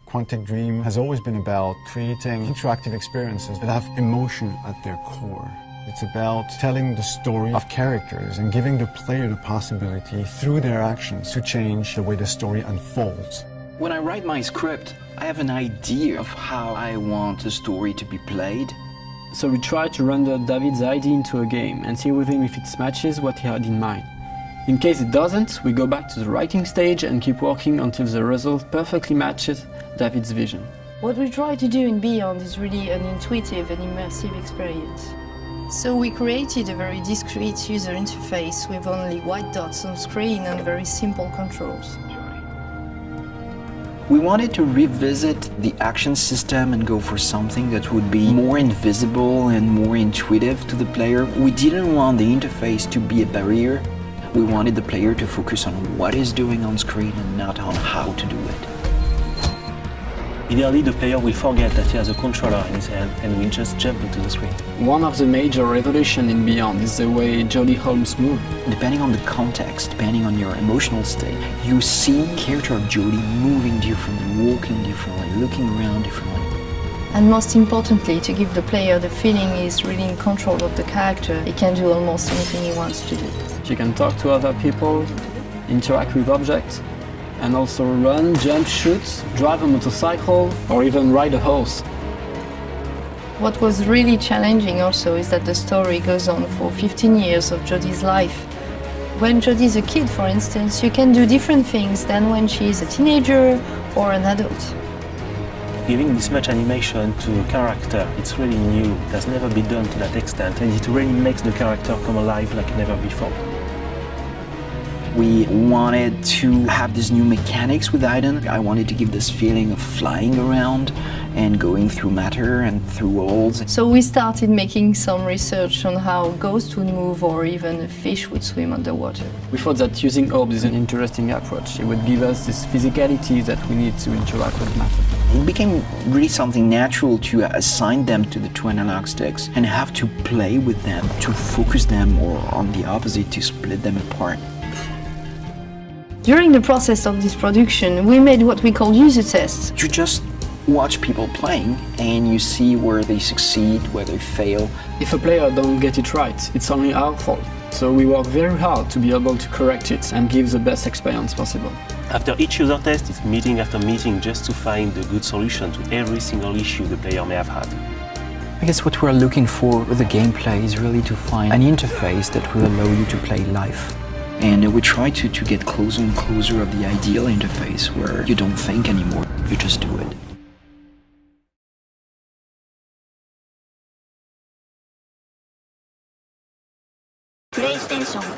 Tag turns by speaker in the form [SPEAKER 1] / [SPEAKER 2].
[SPEAKER 1] Quantic Dream has always been about creating interactive experiences that have emotion at their core. It's about telling the story of characters and giving the player the possibility, through their actions, to change the way the story unfolds.
[SPEAKER 2] When I write my script, I have an idea of how I want the story to be played.
[SPEAKER 3] So we try to render David's idea into a game and see with him if it matches what he had in mind. In case it doesn't, we go back to the writing stage and keep working until the result perfectly matches David's vision.
[SPEAKER 4] What we try to do in Beyond is really an intuitive and immersive experience. So we created a very discreet user interface with only white dots on screen and very simple controls.
[SPEAKER 2] We wanted to revisit the action system and go for something that would be more invisible and more intuitive to the player. We didn't want the interface to be a barrier. We wanted the player to focus on what he's doing on screen and not on how to do it.
[SPEAKER 5] Ideally, the player will forget that he has a controller in his hand and will just jump into the screen.
[SPEAKER 3] One of the major revolutions in Beyond is the way Jolly Holmes moves.
[SPEAKER 2] Depending on the context, depending on your emotional state, you see the character of Jodie moving differently, walking differently, looking around differently.
[SPEAKER 4] And most importantly, to give the player the feeling he's really in control of the character. He can do almost anything he wants to do.
[SPEAKER 3] She can talk to other people, interact with objects, and also run, jump, shoot, drive a motorcycle, or even ride a horse.
[SPEAKER 4] What was really challenging also is that the story goes on for 15 years of Jodie's life. When Jodie's a kid, for instance, you can do different things than when she is a teenager or an adult.
[SPEAKER 5] Giving this much animation to a character, it's really new. It has never been done to that extent, and it really makes the character come alive like never before.
[SPEAKER 2] We wanted to have these new mechanics with Aiden. I wanted to give this feeling of flying around and going through matter and through walls.
[SPEAKER 4] So we started making some research on how ghosts would move or even a fish would swim underwater.
[SPEAKER 3] We thought that using orbs is an interesting approach. It would give us this physicality that we need to interact with matter.
[SPEAKER 2] It became really something natural to assign them to the two analog sticks and have to play with them, to focus them, or on the opposite, to split them apart.
[SPEAKER 4] During the process of this production, we made what we call user tests.
[SPEAKER 2] You just watch people playing and you see where they succeed, where they fail.
[SPEAKER 3] If a player don't get it right, it's only our fault. So we work very hard to be able to correct it and give the best experience possible.
[SPEAKER 5] After each user test, it's meeting after meeting just to find the good solution to every single issue the player may have had.
[SPEAKER 2] I guess what we're looking for with the gameplay is really to find an interface that will allow you to play live. And we try to get closer and closer of the ideal interface where you don't think anymore, you just do it.
[SPEAKER 6] PlayStation